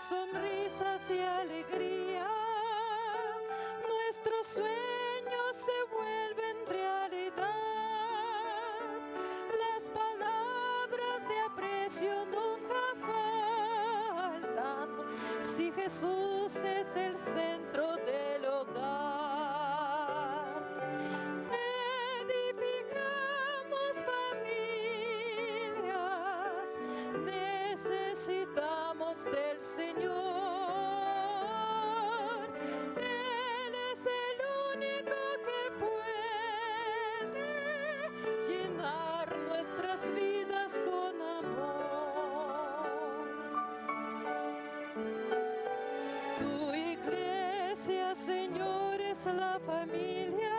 sonrisas y alegría, nuestros sueños se vuelven realidad. Las palabras de aprecio nunca faltan, si Jesús es el centro del hogar. Edificamos familias, necesitamos del Señor. Él es el único que puede llenar nuestras vidas con amor. Tu iglesia, Señor, es la familia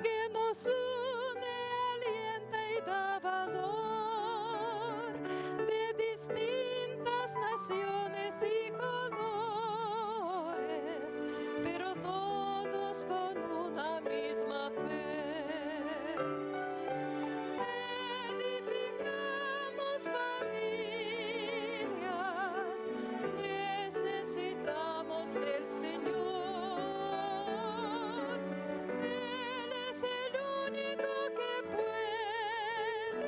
que nos une, alienta y da valor, de distintas naciones y colores, pero todos con una misma fe. Edificamos familias, necesitamos del Señor. Él es el único que puede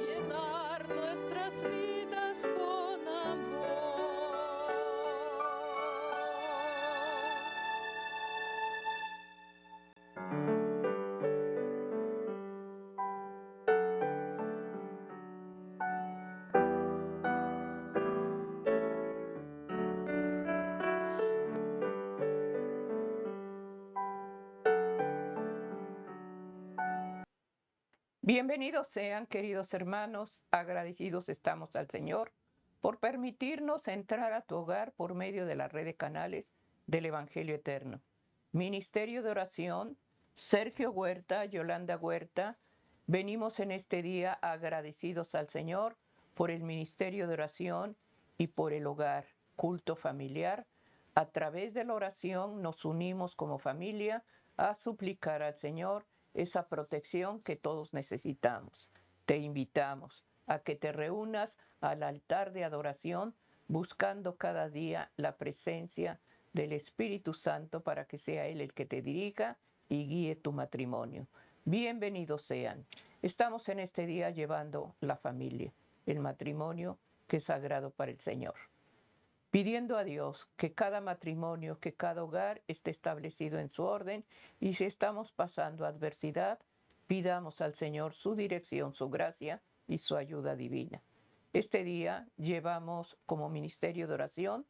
llenar nuestras vidas con amor. Bienvenidos sean, queridos hermanos, agradecidos estamos al Señor por permitirnos entrar a tu hogar por medio de la red de canales del Evangelio Eterno. Ministerio de Oración, Sergio Huerta, Yolanda Huerta, venimos en este día agradecidos al Señor por el Ministerio de Oración y por el hogar, culto familiar. A través de la oración nos unimos como familia a suplicar al Señor esa protección que todos necesitamos. Te invitamos a que te reúnas al altar de adoración buscando cada día la presencia del Espíritu Santo para que sea Él el que te dirija y guíe tu matrimonio. Bienvenidos sean. Estamos en este día llevando la familia, el matrimonio que es sagrado para el Señor. Pidiendo a Dios que cada matrimonio, que cada hogar esté establecido en su orden, y si estamos pasando adversidad, pidamos al Señor su dirección, su gracia y su ayuda divina. Este día llevamos como ministerio de oración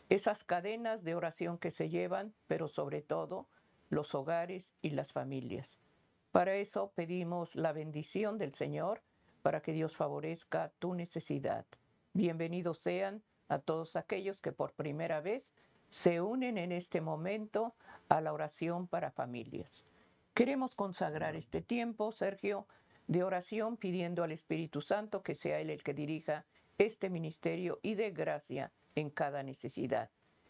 esas cadenas de oración que se llevan, pero sobre todo los hogares y las familias. Para eso pedimos la bendición del Señor para que Dios favorezca tu necesidad. Bienvenidos sean a todos aquellos que por primera vez se unen en este momento a la oración para familias. Queremos consagrar este tiempo, Sergio, de oración pidiendo al Espíritu Santo que sea Él el que dirija este ministerio y dé gracia en cada necesidad.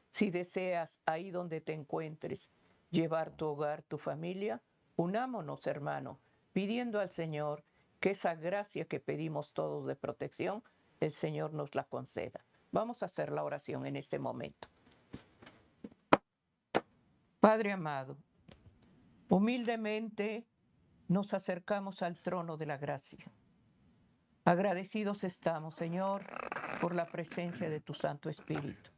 Si deseas, ahí donde te encuentres, llevar tu hogar, tu familia, unámonos, hermano, pidiendo al Señor que esa gracia que pedimos todos de protección, el Señor nos la conceda. Vamos a hacer la oración en este momento. Padre amado, humildemente nos acercamos al trono de la gracia. Agradecidos estamos, Señor, por la presencia de tu Santo Espíritu.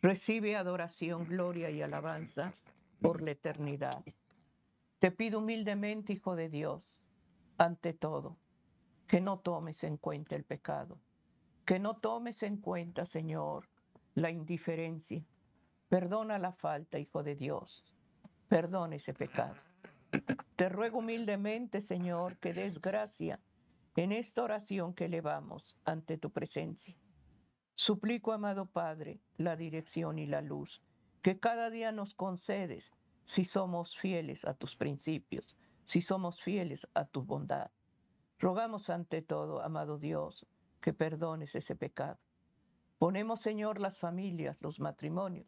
Recibe adoración, gloria y alabanza por la eternidad. Te pido humildemente, Hijo de Dios, ante todo, que no tomes en cuenta el pecado, que no tomes en cuenta, Señor, la indiferencia. Perdona la falta, Hijo de Dios, perdona ese pecado. Te ruego humildemente, Señor, que des gracia en esta oración que elevamos ante tu presencia. Suplico, amado Padre, la dirección y la luz que cada día nos concedes si somos fieles a tus principios, si somos fieles a tu bondad. Rogamos ante todo, amado Dios, que perdones ese pecado. Ponemos, Señor, las familias, los matrimonios.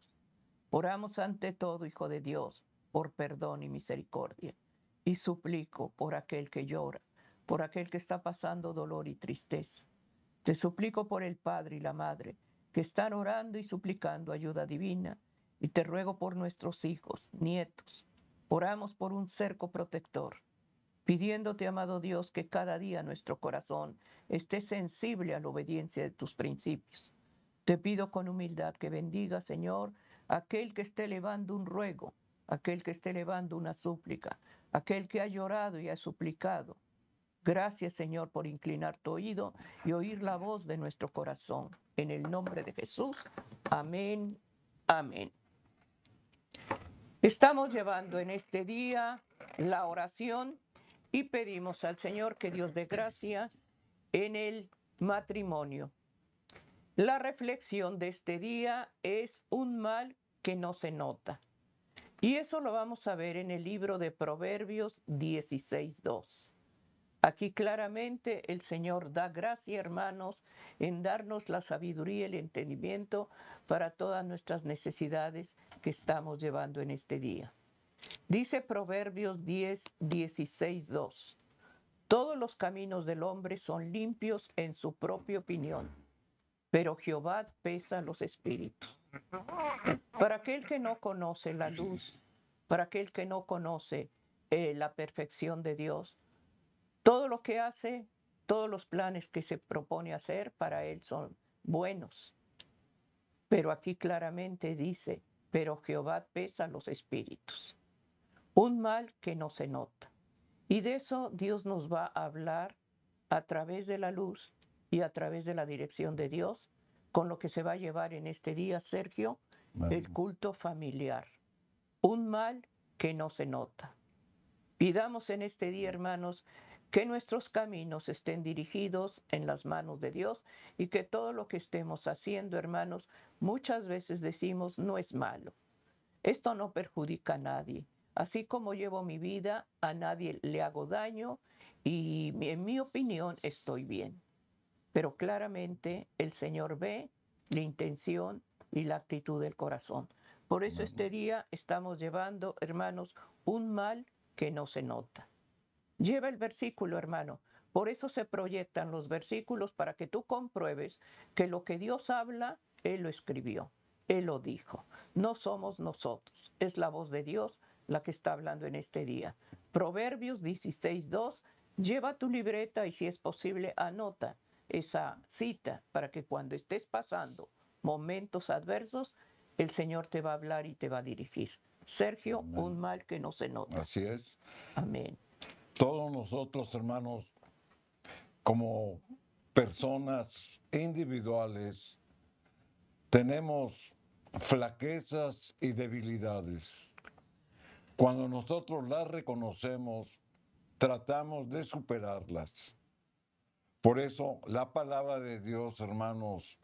Oramos ante todo, Hijo de Dios, por perdón y misericordia. Y suplico por aquel que llora, por aquel que está pasando dolor y tristeza. Te suplico por el padre y la madre que están orando y suplicando ayuda divina. Y te ruego por nuestros hijos, nietos. Oramos por un cerco protector, pidiéndote, amado Dios, que cada día nuestro corazón esté sensible a la obediencia de tus principios. Te pido con humildad que bendiga, Señor, aquel que esté elevando un ruego, aquel que esté elevando una súplica, aquel que ha llorado y ha suplicado. Gracias, Señor, por inclinar tu oído y oír la voz de nuestro corazón. En el nombre de Jesús. Amén. Amén. Estamos llevando en este día la oración y pedimos al Señor que Dios dé gracia en el matrimonio. La reflexión de este día es un mal que no se nota. Y eso lo vamos a ver en el libro de Proverbios 16:2. Aquí claramente el Señor da gracia, hermanos, en darnos la sabiduría y el entendimiento para todas nuestras necesidades que estamos llevando en este día. Dice Proverbios 16:2. Todos los caminos del hombre son limpios en su propia opinión, pero Jehová pesa los espíritus. Para aquel que no conoce la luz, para aquel que no conoce la perfección de Dios, todo lo que hace, todos los planes que se propone hacer para él son buenos. Pero aquí claramente dice, pero Jehová pesa los espíritus. Un mal que no se nota. Y de eso Dios nos va a hablar a través de la luz y a través de la dirección de Dios, con lo que se va a llevar en este día, Sergio, el culto familiar. Un mal que no se nota. Pidamos en este día, hermanos, que nuestros caminos estén dirigidos en las manos de Dios y que todo lo que estemos haciendo, hermanos, muchas veces decimos no es malo. Esto no perjudica a nadie. Así como llevo mi vida, a nadie le hago daño y en mi opinión estoy bien. Pero claramente el Señor ve la intención y la actitud del corazón. Por eso este día estamos llevando, hermanos, un mal que no se nota. Lleva el versículo, hermano. Por eso se proyectan los versículos para que tú compruebes que lo que Dios habla, Él lo escribió, Él lo dijo. No somos nosotros, es la voz de Dios la que está hablando en este día. Proverbios 16:2, lleva tu libreta y si es posible anota esa cita para que cuando estés pasando momentos adversos, el Señor te va a hablar y te va a dirigir. Sergio, amén. Un mal que no se nota. Así es. Amén. Todos nosotros, hermanos, como personas individuales, tenemos flaquezas y debilidades. Cuando nosotros las reconocemos, tratamos de superarlas. Por eso, la palabra de Dios, hermanos,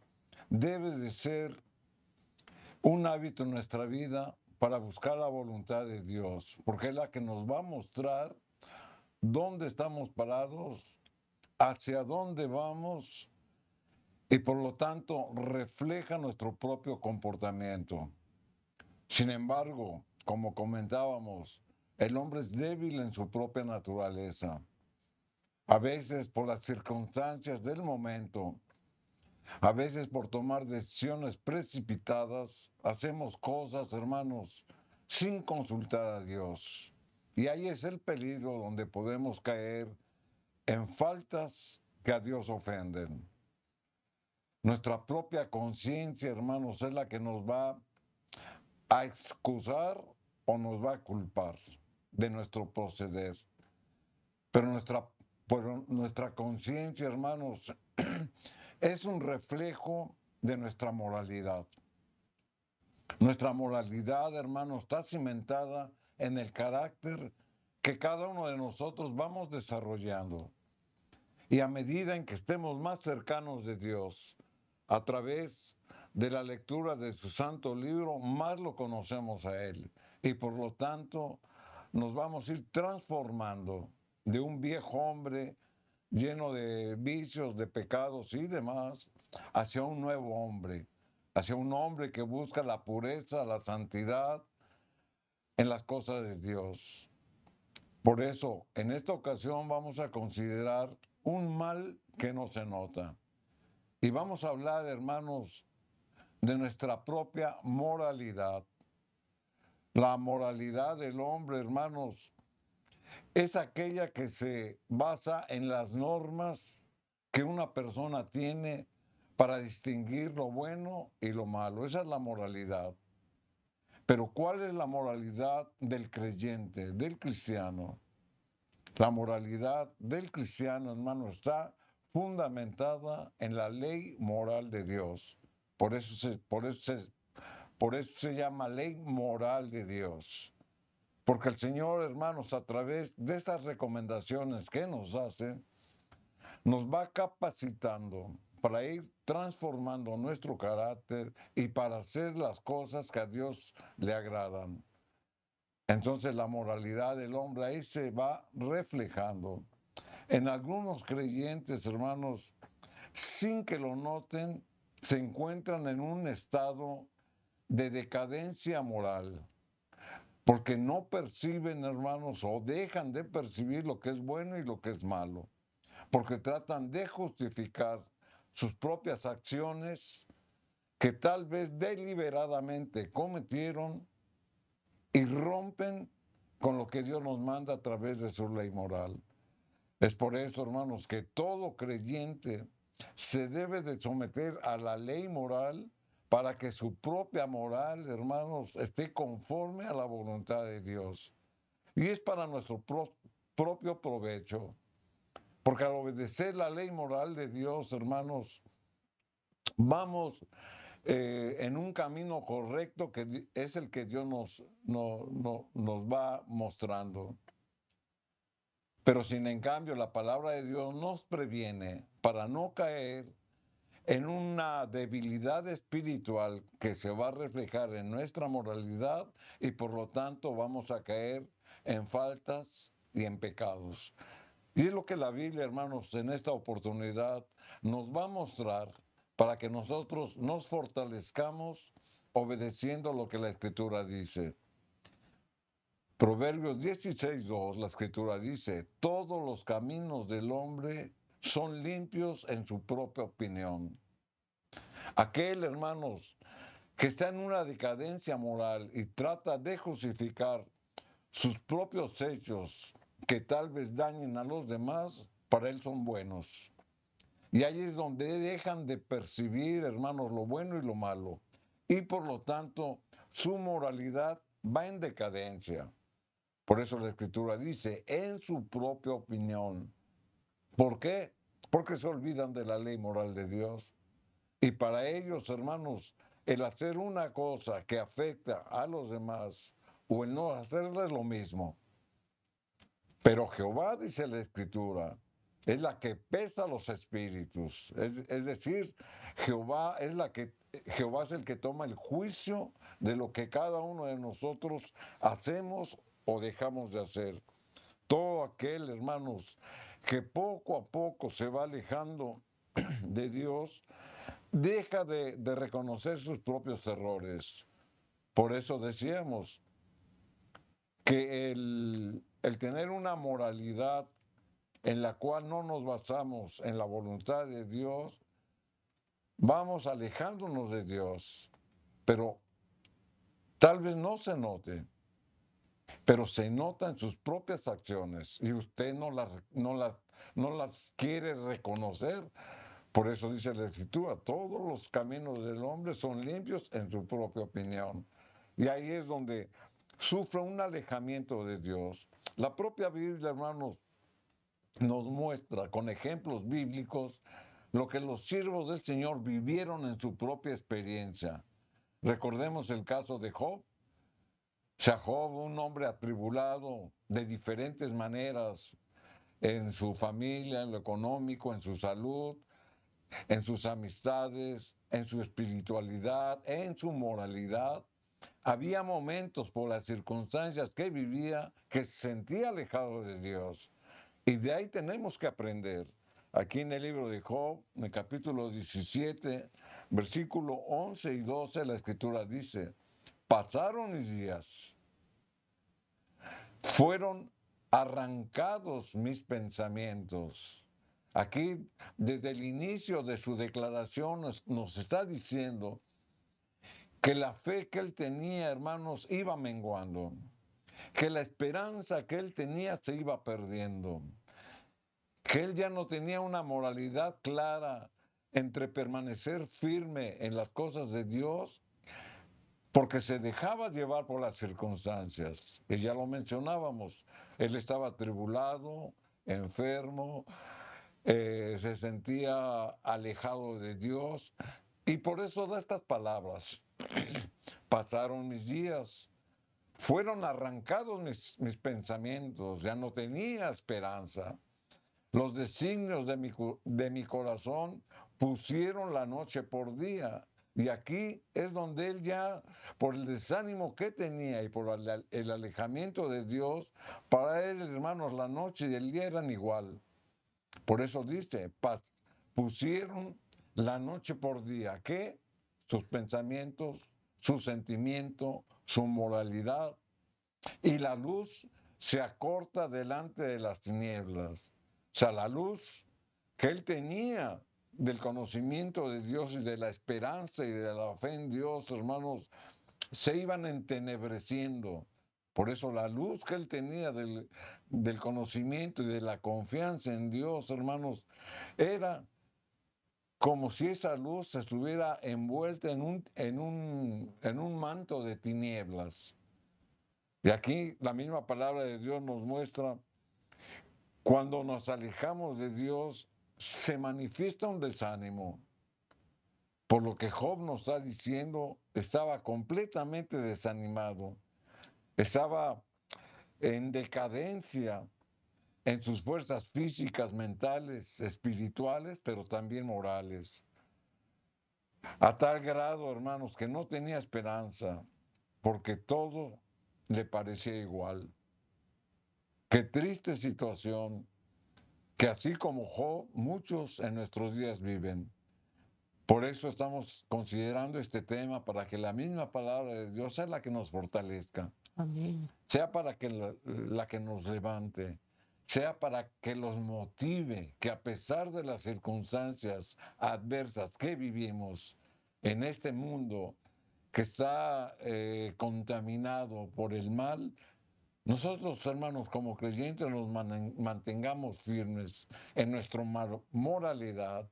debe de ser un hábito en nuestra vida para buscar la voluntad de Dios, porque es la que nos va a mostrar dónde estamos parados, hacia dónde vamos y por lo tanto refleja nuestro propio comportamiento. Sin embargo, como comentábamos, el hombre es débil en su propia naturaleza. A veces por las circunstancias del momento, a veces por tomar decisiones precipitadas, hacemos cosas, hermanos, sin consultar a Dios. Y ahí es el peligro donde podemos caer en faltas que a Dios ofenden. Nuestra propia conciencia, hermanos, es la que nos va a excusar o nos va a culpar de nuestro proceder. Pero nuestra conciencia, hermanos, es un reflejo de nuestra moralidad. Nuestra moralidad, hermanos, está cimentada en el carácter que cada uno de nosotros vamos desarrollando. Y a medida en que estemos más cercanos de Dios, a través de la lectura de su santo libro, más lo conocemos a Él. Y por lo tanto, nos vamos a ir transformando de un viejo hombre lleno de vicios, de pecados y demás, hacia un nuevo hombre, hacia un hombre que busca la pureza, la santidad en las cosas de Dios. Por eso, en esta ocasión vamos a considerar un mal que no se nota. Y vamos a hablar, hermanos, de nuestra propia moralidad. La moralidad del hombre, hermanos, es aquella que se basa en las normas que una persona tiene para distinguir lo bueno y lo malo. Esa es la moralidad. Pero ¿cuál es la moralidad del creyente, del cristiano? La moralidad del cristiano, hermano, está fundamentada en la ley moral de Dios. Por eso se llama ley moral de Dios. Porque el Señor, hermanos, a través de estas recomendaciones que nos hace, nos va capacitando para ir transformando nuestro carácter y para hacer las cosas que a Dios le agradan. Entonces la moralidad del hombre ahí se va reflejando. En algunos creyentes, hermanos, sin que lo noten, se encuentran en un estado de decadencia moral, porque no perciben, hermanos, o dejan de percibir lo que es bueno y lo que es malo, porque tratan de justificar sus propias acciones que tal vez deliberadamente cometieron y rompen con lo que Dios nos manda a través de su ley moral. Es por eso, hermanos, que todo creyente se debe de someter a la ley moral para que su propia moral, hermanos, esté conforme a la voluntad de Dios. Y es para nuestro propio provecho, porque al obedecer la ley moral de Dios, hermanos, vamos en un camino correcto que es el que Dios nos va mostrando. Pero sin en cambio la palabra de Dios nos previene para no caer en una debilidad espiritual que se va a reflejar en nuestra moralidad y por lo tanto vamos a caer en faltas y en pecados. Y es lo que la Biblia, hermanos, en esta oportunidad nos va a mostrar para que nosotros nos fortalezcamos obedeciendo lo que la Escritura dice. Proverbios 16:2, la Escritura dice, todos los caminos del hombre son limpios en su propia opinión. Aquel, hermanos, que está en una decadencia moral y trata de justificar sus propios hechos que tal vez dañen a los demás, para él son buenos. Y ahí es donde dejan de percibir, hermanos, lo bueno y lo malo. Y por lo tanto, su moralidad va en decadencia. Por eso la Escritura dice, en su propia opinión. ¿Por qué? Porque se olvidan de la ley moral de Dios. Y para ellos, hermanos, el hacer una cosa que afecta a los demás o el no hacerles lo mismo. Pero Jehová, dice la Escritura, es la que pesa los espíritus. Es decir, Jehová es el que toma el juicio de lo que cada uno de nosotros hacemos o dejamos de hacer. Todo aquel, hermanos, que poco a poco se va alejando de Dios, deja de reconocer sus propios errores. Por eso decíamos que el tener una moralidad en la cual no nos basamos en la voluntad de Dios, vamos alejándonos de Dios. Pero tal vez no se note, pero se nota en sus propias acciones y usted no las quiere reconocer. Por eso dice la Escritura, todos los caminos del hombre son limpios en su propia opinión. Y ahí es donde sufre un alejamiento de Dios. La propia Biblia, hermanos, nos muestra con ejemplos bíblicos lo que los siervos del Señor vivieron en su propia experiencia. Recordemos el caso de Job. O sea, Job, un hombre atribulado de diferentes maneras en su familia, en lo económico, en su salud, en sus amistades, en su espiritualidad, en su moralidad. Había momentos por las circunstancias que vivía que se sentía alejado de Dios. Y de ahí tenemos que aprender. Aquí en el libro de Job, en el capítulo 17, versículo 11 y 12, la Escritura dice, pasaron mis días, fueron arrancados mis pensamientos. Aquí, desde el inicio de su declaración, nos está diciendo que la fe que él tenía, hermanos, iba menguando, que la esperanza que él tenía se iba perdiendo, que él ya no tenía una moralidad clara entre permanecer firme en las cosas de Dios, porque se dejaba llevar por las circunstancias. Y ya lo mencionábamos, él estaba atribulado, enfermo, se sentía alejado de Dios, y por eso da estas palabras. Pasaron mis días, fueron arrancados mis pensamientos, ya no tenía esperanza. Los designios de mi corazón pusieron la noche por día. Y aquí es donde él ya, por el desánimo que tenía y por el alejamiento de Dios, para él, hermanos, la noche y el día eran igual. Por eso dice, pusieron la noche por día. ¿Qué? Sus pensamientos, su sentimiento, su moralidad. Y la luz se acorta delante de las tinieblas. O sea, la luz que él tenía del conocimiento de Dios y de la esperanza y de la fe en Dios, hermanos, se iban entenebreciendo. Por eso la luz que él tenía del conocimiento y de la confianza en Dios, hermanos, era como si esa luz estuviera envuelta en un manto de tinieblas. Y aquí la misma palabra de Dios nos muestra, cuando nos alejamos de Dios, se manifiesta un desánimo. Por lo que Job nos está diciendo, estaba completamente desanimado, estaba en decadencia en sus fuerzas físicas, mentales, espirituales, pero también morales. A tal grado, hermanos, que no tenía esperanza, porque todo le parecía igual. Qué triste situación que así como Job, muchos en nuestros días viven. Por eso estamos considerando este tema, para que la misma palabra de Dios sea la que nos fortalezca. Amén. Sea para que la que nos levante, sea para que los motive, que a pesar de las circunstancias adversas que vivimos en este mundo que está contaminado por el mal, nosotros, hermanos, como creyentes, nos mantengamos firmes en nuestra moralidad,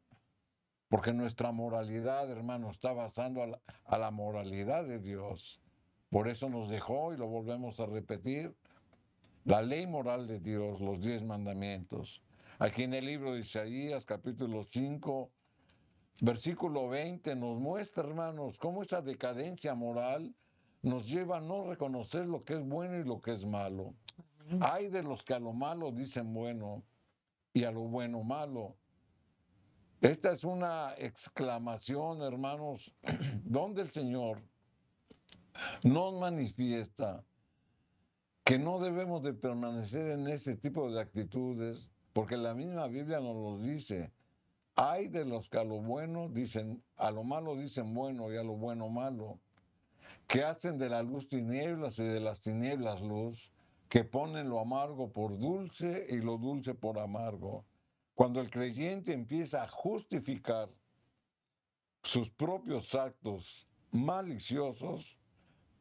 porque nuestra moralidad, hermanos, está basando a la moralidad de Dios. Por eso nos dejó, y lo volvemos a repetir, la ley moral de Dios, los 10 mandamientos. Aquí en el libro de Isaías, capítulo 5, versículo 20, nos muestra, hermanos, cómo esa decadencia moral nos lleva a no reconocer lo que es bueno y lo que es malo. Hay de los que a lo malo dicen bueno y a lo bueno malo. Esta es una exclamación, hermanos, donde el Señor nos manifiesta que no debemos de permanecer en ese tipo de actitudes, porque la misma Biblia nos lo dice. Hay de los que a lo bueno dicen, a lo malo dicen bueno y a lo bueno malo, que hacen de la luz tinieblas y de las tinieblas luz, que ponen lo amargo por dulce y lo dulce por amargo. Cuando el creyente empieza a justificar sus propios actos maliciosos,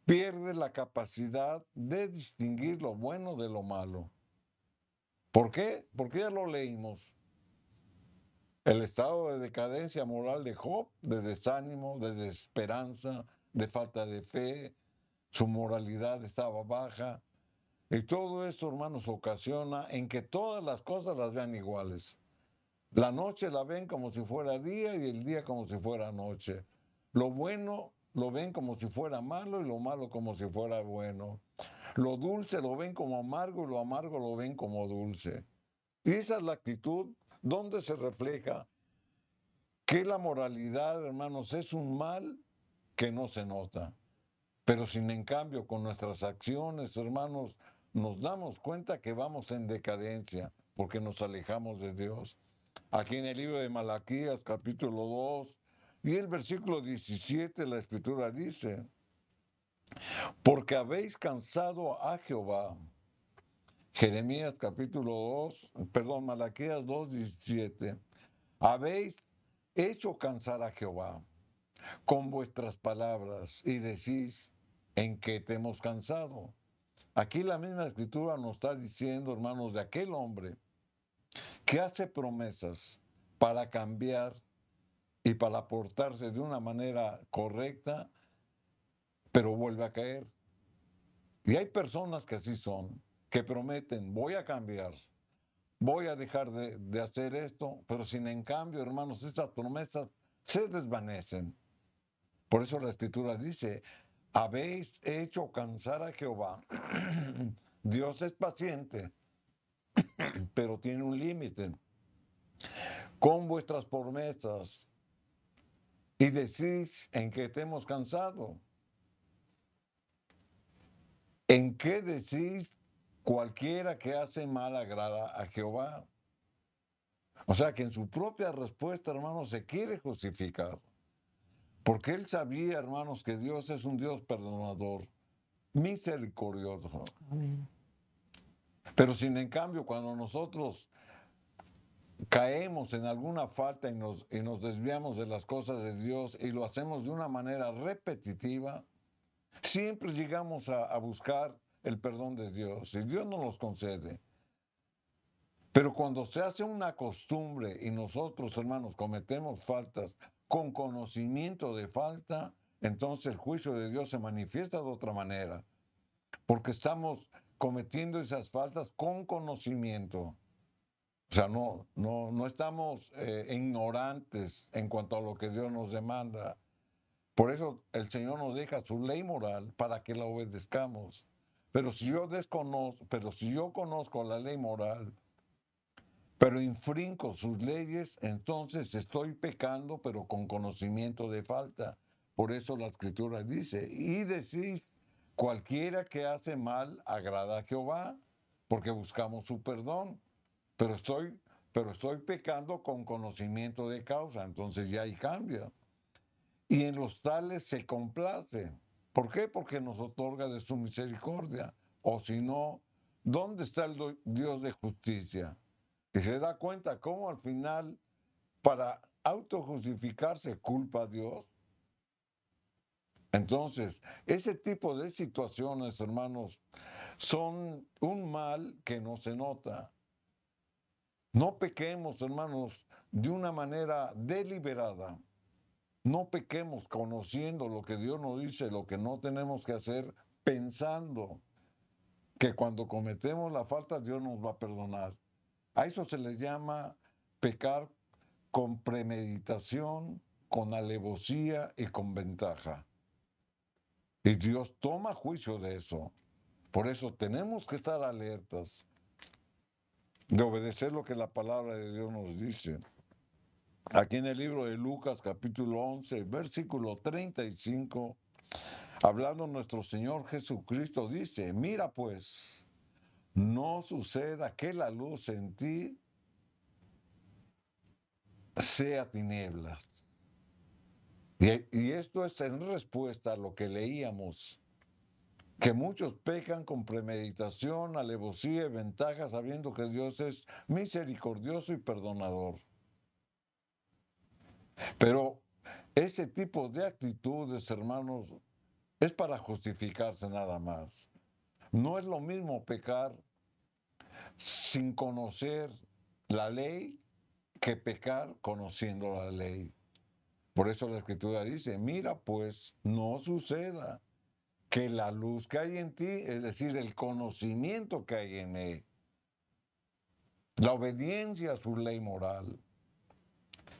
pierde la capacidad de distinguir lo bueno de lo malo. ¿Por qué? Porque ya lo leímos. El estado de decadencia moral de Job, de desánimo, de desesperanza, de falta de fe, su moralidad estaba baja. Y todo esto, hermanos, ocasiona en que todas las cosas las vean iguales. La noche la ven como si fuera día y el día como si fuera noche. Lo bueno lo ven como si fuera malo y lo malo como si fuera bueno. Lo dulce lo ven como amargo y lo amargo lo ven como dulce. Y esa es la actitud donde se refleja que la moralidad, hermanos, es un mal que no se nota. Pero sin en cambio, con nuestras acciones, hermanos, nos damos cuenta que vamos en decadencia porque nos alejamos de Dios. Aquí en el libro de Malaquías, capítulo 2, y el versículo 17, la escritura dice, porque habéis cansado a Jehová. Jeremías capítulo 2, perdón, Malaquías 2, 17. Habéis hecho cansar a Jehová. con vuestras palabras y decís en qué te hemos cansado. Aquí la misma escritura nos está diciendo, hermanos, de aquel hombre que hace promesas para cambiar y para portarse de una manera correcta, pero vuelve a caer. Y hay personas que así son, que prometen, voy a cambiar, voy a dejar de hacer esto, pero sin en cambio, hermanos, estas promesas se desvanecen. Por eso la escritura dice, habéis hecho cansar a Jehová. Dios es paciente, pero tiene un límite. Con vuestras promesas y decís en qué te hemos cansado. ¿En qué decís cualquiera que hace mal agrada a Jehová? O sea que en su propia respuesta, hermanos, se quiere justificar. Porque él sabía, hermanos, que Dios es un Dios perdonador, misericordioso. Amén. Pero sin en cambio, cuando nosotros caemos en alguna falta y nos desviamos de las cosas de Dios y lo hacemos de una manera repetitiva, siempre llegamos a buscar el perdón de Dios y Dios nos los concede. Pero cuando se hace una costumbre y nosotros, hermanos, cometemos faltas con conocimiento de falta, entonces el juicio de Dios se manifiesta de otra manera, porque estamos cometiendo esas faltas con conocimiento. O sea, no estamos ignorantes en cuanto a lo que Dios nos demanda. Por eso el Señor nos deja su ley moral para que la obedezcamos. Pero si yo conozco la ley moral, pero infrinco sus leyes, entonces estoy pecando, pero con conocimiento de falta. Por eso la Escritura dice, y decís, cualquiera que hace mal agrada a Jehová, porque buscamos su perdón, pero estoy pecando con conocimiento de causa, entonces ya hay cambio. Y en los tales se complace. ¿Por qué? Porque nos otorga de su misericordia. O si no, ¿dónde está el Dios de justicia? Y se da cuenta cómo al final, para autojustificarse, culpa a Dios. Entonces, ese tipo de situaciones, hermanos, son un mal que no se nota. No pequemos, hermanos, de una manera deliberada. No pequemos conociendo lo que Dios nos dice, lo que no tenemos que hacer, pensando que cuando cometemos la falta Dios nos va a perdonar. A eso se le llama pecar con premeditación, con alevosía y con ventaja. Y Dios toma juicio de eso. Por eso tenemos que estar alertas de obedecer lo que la palabra de Dios nos dice. Aquí en el libro de Lucas, capítulo 11, versículo 35, hablando nuestro Señor Jesucristo, dice, mira pues, no suceda que la luz en ti sea tinieblas. Y esto es en respuesta a lo que leíamos, que muchos pecan con premeditación, alevosía y ventaja, sabiendo que Dios es misericordioso y perdonador. Pero ese tipo de actitudes, hermanos, es para justificarse nada más. No es lo mismo pecar sin conocer la ley que pecar conociendo la ley. Por eso la Escritura dice, mira pues, no suceda que la luz que hay en ti, es decir, el conocimiento que hay en él, la obediencia a su ley moral,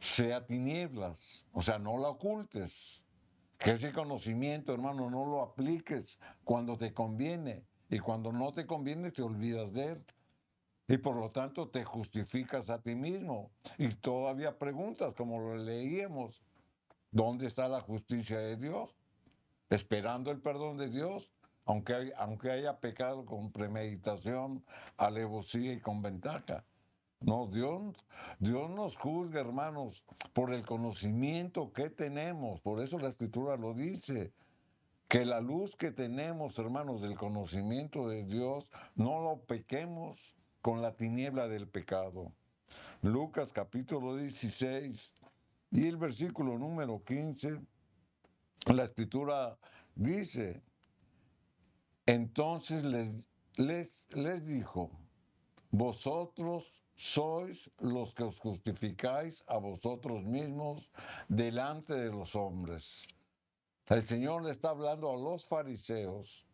sea tinieblas, o sea, no la ocultes. Que ese conocimiento, hermano, no lo apliques cuando te conviene y cuando no te conviene te olvidas de él. Y por lo tanto te justificas a ti mismo. Y todavía preguntas, como lo leíamos, ¿dónde está la justicia de Dios? Esperando el perdón de Dios, aunque haya pecado con premeditación, alevosía y con ventaja. No, Dios nos juzga, hermanos, por el conocimiento que tenemos. Por eso la Escritura lo dice, que la luz que tenemos, hermanos, del conocimiento de Dios, no lo pequemos con la tiniebla del pecado. Lucas capítulo 16 y el versículo número 15 la escritura dice, entonces les dijo, vosotros sois los que os justificáis a vosotros mismos delante de los hombres. El Señor le está hablando a los fariseos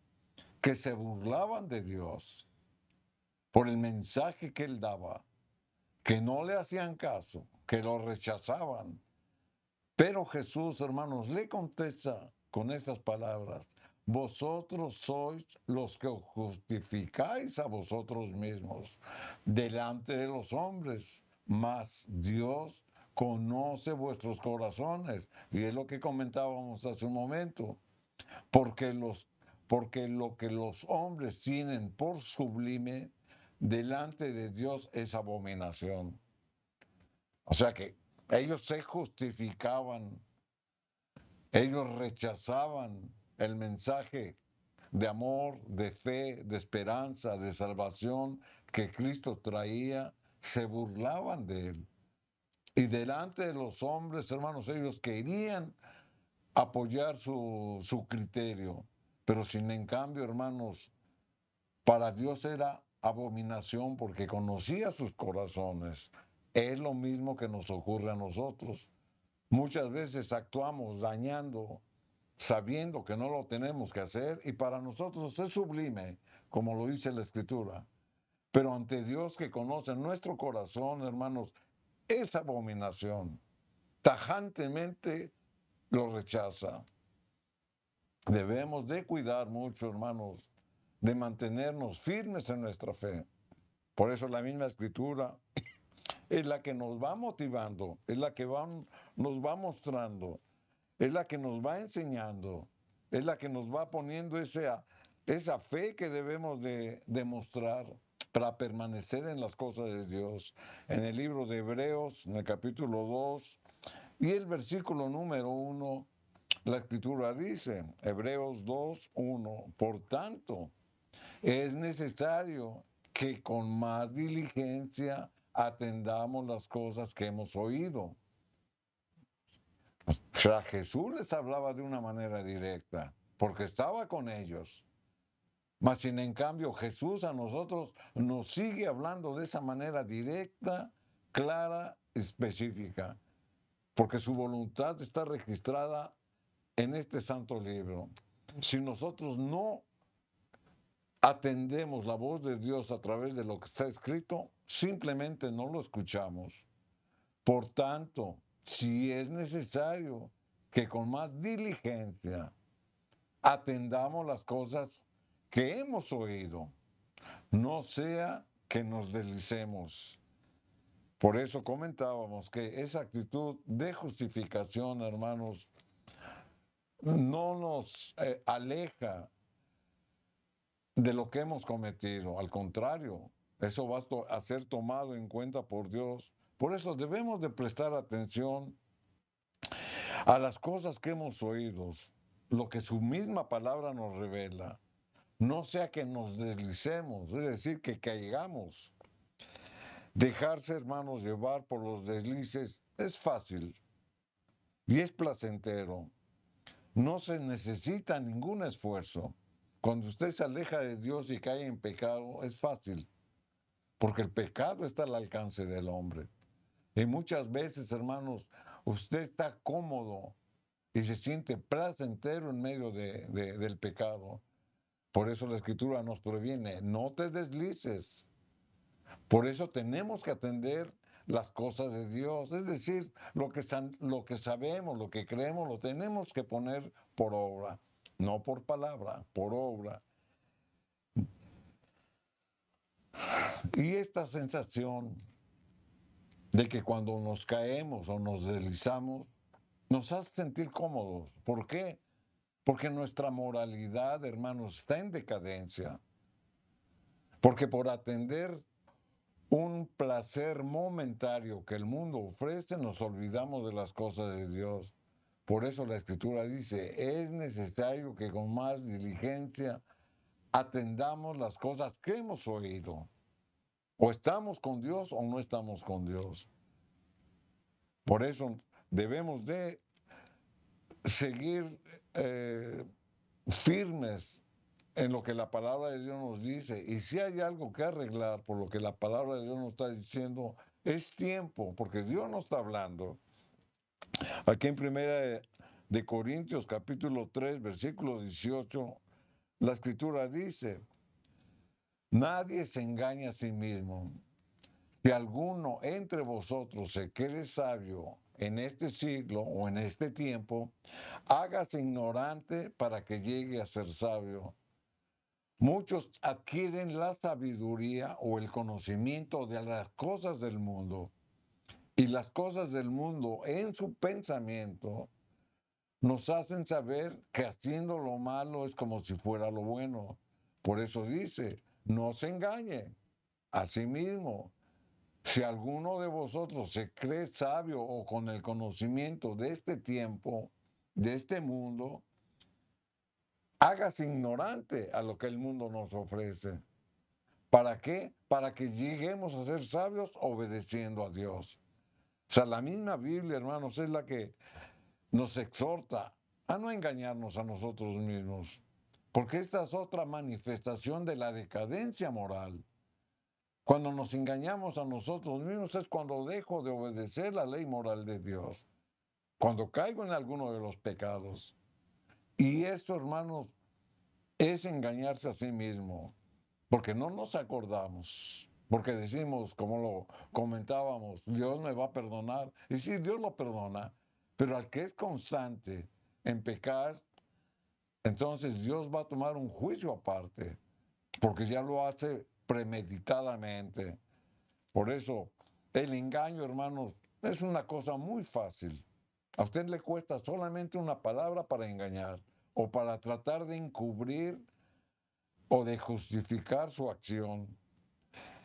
que se burlaban de Dios por el mensaje que él daba, que no le hacían caso, que lo rechazaban. Pero Jesús, hermanos, le contesta con estas palabras, vosotros sois los que os justificáis a vosotros mismos delante de los hombres, mas Dios conoce vuestros corazones. Y es lo que comentábamos hace un momento, porque, porque lo que los hombres tienen por sublime delante de Dios es abominación. O sea que ellos se justificaban, ellos rechazaban el mensaje de amor, de fe, de esperanza, de salvación que Cristo traía, se burlaban de él. Y delante de los hombres, hermanos, ellos querían apoyar su criterio, pero sin en cambio, hermanos, para Dios era abominación porque conocía sus corazones. Es lo mismo que nos ocurre a nosotros. Muchas veces actuamos dañando, sabiendo que no lo tenemos que hacer, y para nosotros es sublime, como lo dice la Escritura. Pero ante Dios que conoce nuestro corazón, hermanos, es abominación. Tajantemente lo rechaza. Debemos de cuidar mucho, hermanos, de mantenernos firmes en nuestra fe. Por eso la misma Escritura es la que nos va motivando, es la que nos va mostrando, es la que nos va enseñando, es la que nos va poniendo esa fe que debemos de demostrar para permanecer en las cosas de Dios. En el libro de Hebreos, en el capítulo 2 y el versículo número 1, la Escritura dice, Hebreos 2, 1, por tanto, es necesario que con más diligencia atendamos las cosas que hemos oído. O sea, Jesús les hablaba de una manera directa, porque estaba con ellos. Mas, sin en cambio, Jesús a nosotros nos sigue hablando de esa manera directa, clara, específica, porque su voluntad está registrada en este santo libro. Si nosotros no atendemos la voz de Dios a través de lo que está escrito, simplemente no lo escuchamos. Por tanto, si es necesario que con más diligencia atendamos las cosas que hemos oído, no sea que nos deslicemos. Por eso comentábamos que esa actitud de justificación, hermanos, no nos aleja de lo que hemos cometido. Al contrario, eso va a ser tomado en cuenta por Dios. Por eso debemos de prestar atención a las cosas que hemos oído, lo que su misma palabra nos revela. No sea que nos deslicemos, es decir, que caigamos. Dejarse, hermanos, llevar por los deslices es fácil y es placentero. No se necesita ningún esfuerzo. Cuando usted se aleja de Dios y cae en pecado, es fácil, porque el pecado está al alcance del hombre. Y muchas veces, hermanos, usted está cómodo y se siente placentero en medio del pecado. Por eso la Escritura nos previene, no te deslices. Por eso tenemos que atender las cosas de Dios, es decir, lo que sabemos, lo que creemos, lo tenemos que poner por obra, no por palabra, por obra. Y esta sensación de que cuando nos caemos o nos deslizamos, nos hace sentir cómodos. ¿Por qué? Porque nuestra moralidad, hermanos, está en decadencia. Porque por atender un placer momentario que el mundo ofrece, nos olvidamos de las cosas de Dios. Por eso la Escritura dice, es necesario que con más diligencia atendamos las cosas que hemos oído. O estamos con Dios o no estamos con Dios. Por eso debemos de seguir firmes en lo que la palabra de Dios nos dice. Y si hay algo que arreglar por lo que la palabra de Dios nos está diciendo, es tiempo, porque Dios nos está hablando. Aquí en Primera de Corintios, capítulo 3, versículo 18, la escritura dice, nadie se engaña a sí mismo. Si alguno entre vosotros se cree sabio en este siglo o en este tiempo, hágase ignorante para que llegue a ser sabio. Muchos adquieren la sabiduría o el conocimiento de las cosas del mundo, y las cosas del mundo en su pensamiento nos hacen saber que haciendo lo malo es como si fuera lo bueno. Por eso dice, no se engañe a sí mismo. Si alguno de vosotros se cree sabio o con el conocimiento de este tiempo, de este mundo, hágase ignorante a lo que el mundo nos ofrece. ¿Para qué? Para que lleguemos a ser sabios obedeciendo a Dios. O sea, la misma Biblia, hermanos, es la que nos exhorta a no engañarnos a nosotros mismos, porque esta es otra manifestación de la decadencia moral. Cuando nos engañamos a nosotros mismos es cuando dejo de obedecer la ley moral de Dios, cuando caigo en alguno de los pecados. Y esto, hermanos, es engañarse a sí mismo, porque no nos acordamos, porque decimos, como lo comentábamos, Dios me va a perdonar. Y sí, Dios lo perdona, pero al que es constante en pecar, entonces Dios va a tomar un juicio aparte, porque ya lo hace premeditadamente. Por eso, el engaño, hermanos, es una cosa muy fácil. A usted le cuesta solamente una palabra para engañar o para tratar de encubrir o de justificar su acción.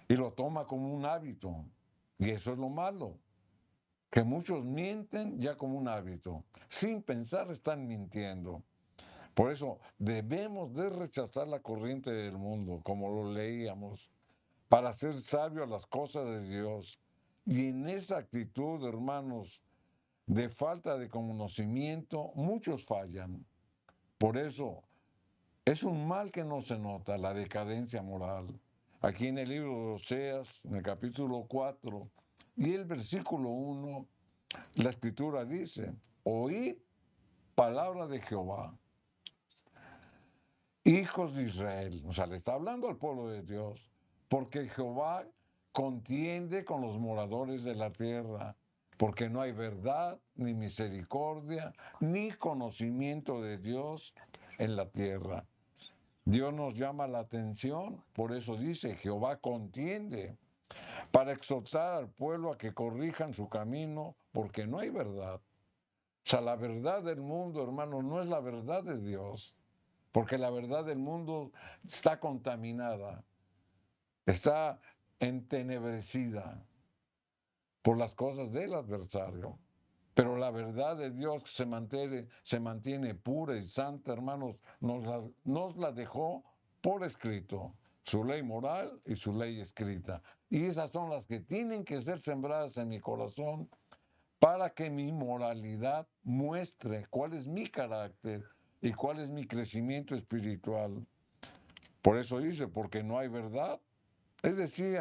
Y lo toma como un hábito. Y eso es lo malo, que muchos mienten ya como un hábito. Sin pensar están mintiendo. Por eso debemos de rechazar la corriente del mundo, como lo leíamos, para ser sabios a las cosas de Dios. Y en esa actitud, hermanos, de falta de conocimiento, muchos fallan. Por eso es un mal que no se nota, la decadencia moral. Aquí en el libro de Oseas, en el capítulo 4 y el versículo 1, la escritura dice, oíd palabra de Jehová, hijos de Israel. O sea, le está hablando al pueblo de Dios, porque Jehová contiende con los moradores de la tierra, porque no hay verdad, ni misericordia, ni conocimiento de Dios en la tierra. Dios nos llama la atención, por eso dice, Jehová contiende, para exhortar al pueblo a que corrijan su camino, porque no hay verdad. O sea, la verdad del mundo, hermano, no es la verdad de Dios, porque la verdad del mundo está contaminada, está entenebrecida por las cosas del adversario. Pero la verdad de Dios se mantiene pura y santa, hermanos, nos la dejó por escrito, su ley moral y su ley escrita. Y esas son las que tienen que ser sembradas en mi corazón para que mi moralidad muestre cuál es mi carácter y cuál es mi crecimiento espiritual. Por eso dice, porque no hay verdad. Es decir,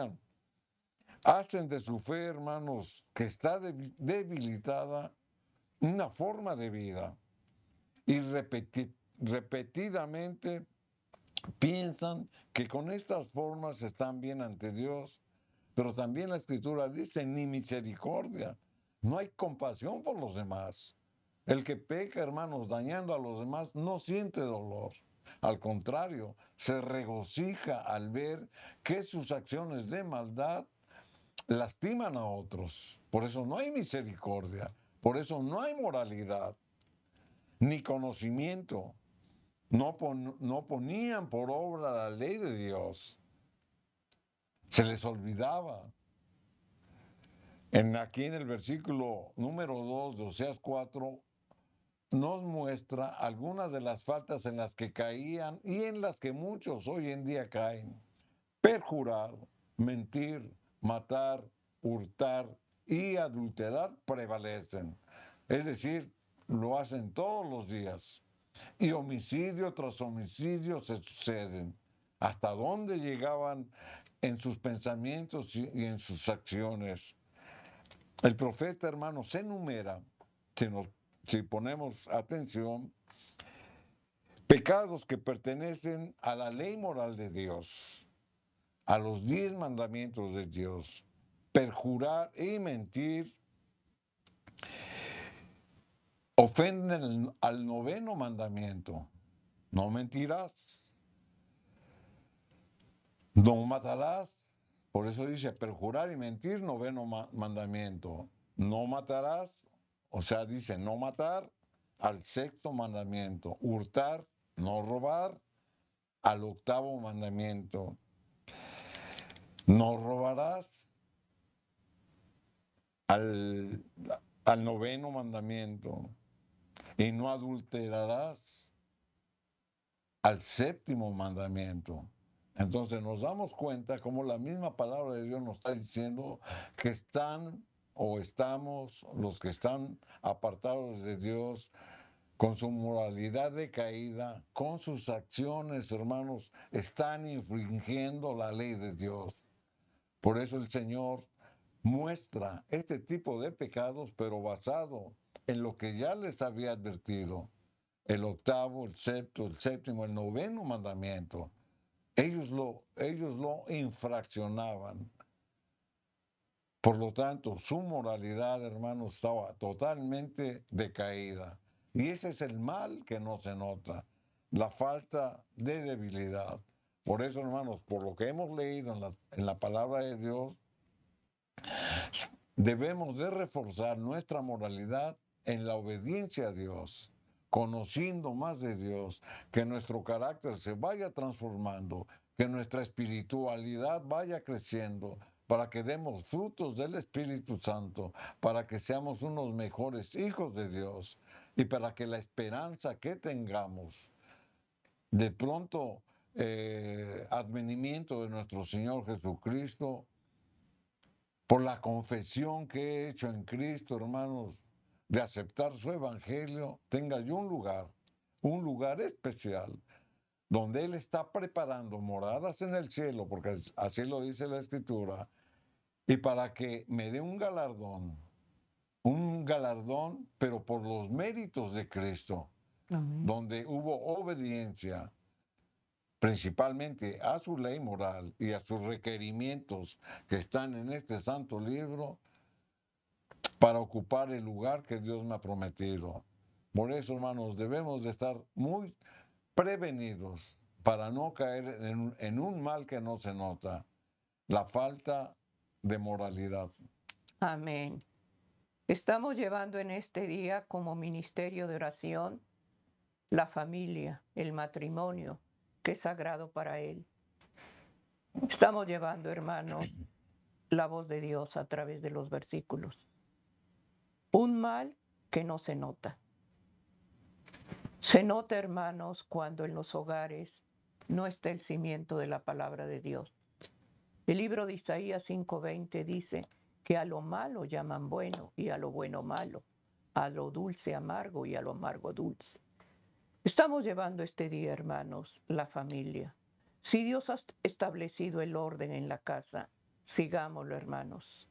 hacen de su fe, hermanos, que está debilitada, una forma de vida y repetidamente piensan que con estas formas están bien ante Dios, pero también la escritura dice ni misericordia, no hay compasión por los demás. El que peca, hermanos, dañando a los demás, no siente dolor. Al contrario, se regocija al ver que sus acciones de maldad lastiman a otros. Por eso no hay misericordia, por eso no hay moralidad, ni conocimiento. No ponían por obra la ley de Dios. Se les olvidaba. Aquí en el versículo número 2 de Oseas 4 nos muestra algunas de las faltas en las que caían y en las que muchos hoy en día caen. Perjurar, mentir, matar, hurtar y adulterar prevalecen. Es decir, lo hacen todos los días. Y homicidio tras homicidio se suceden. ¿Hasta dónde llegaban en sus pensamientos y en sus acciones? El profeta, hermanos, enumera, si ponemos atención, pecados que pertenecen a la ley moral de Dios, a los 10 mandamientos de Dios. Perjurar y mentir ofenden al 9º mandamiento. No mentirás. No matarás. Por eso dice perjurar y mentir, 9º mandamiento. No matarás, o sea, dice no matar, al 6º mandamiento. Hurtar, no robar, al 8º mandamiento. No robarás, al 9º mandamiento. Y no adulterarás, al 7º mandamiento. Entonces nos damos cuenta como la misma palabra de Dios nos está diciendo que están o estamos los que están apartados de Dios con su moralidad decaída, con sus acciones, hermanos, están infringiendo la ley de Dios. Por eso el Señor muestra este tipo de pecados, pero basado en lo que ya les había advertido. El 8º, el 7º, el 7º, el 9º mandamiento. Ellos lo infraccionaban. Por lo tanto, su moralidad, hermanos, estaba totalmente decaída. Y ese es el mal que no se nota, la falta de debilidad. Por eso, hermanos, por lo que hemos leído en la palabra de Dios, debemos de reforzar nuestra moralidad en la obediencia a Dios, conociendo más de Dios, que nuestro carácter se vaya transformando, que nuestra espiritualidad vaya creciendo, para que demos frutos del Espíritu Santo, para que seamos unos mejores hijos de Dios y para que la esperanza que tengamos de pronto advenimiento de nuestro Señor Jesucristo, por la confesión que he hecho en Cristo, hermanos, de aceptar su evangelio, tenga yo un lugar especial, donde Él está preparando moradas en el cielo, porque así lo dice la Escritura, y para que me dé un galardón, pero por los méritos de Cristo, Amén. donde hubo obediencia, principalmente a su ley moral y a sus requerimientos que están en este santo libro, para ocupar el lugar que Dios me ha prometido. Por eso, hermanos, debemos de estar muy prevenidos para no caer en un mal que no se nota, la falta de moralidad. Amén. Estamos llevando en este día como ministerio de oración la familia, el matrimonio, que es sagrado para Él. Estamos llevando, hermanos, la voz de Dios a través de los versículos. Un mal que no se nota. Se nota, hermanos, cuando en los hogares no está el cimiento de la palabra de Dios. El libro de Isaías 5:20 dice que a lo malo llaman bueno y a lo bueno malo, a lo dulce amargo y a lo amargo dulce. Estamos llevando este día, hermanos, la familia. Si Dios ha establecido el orden en la casa, sigámoslo, hermanos.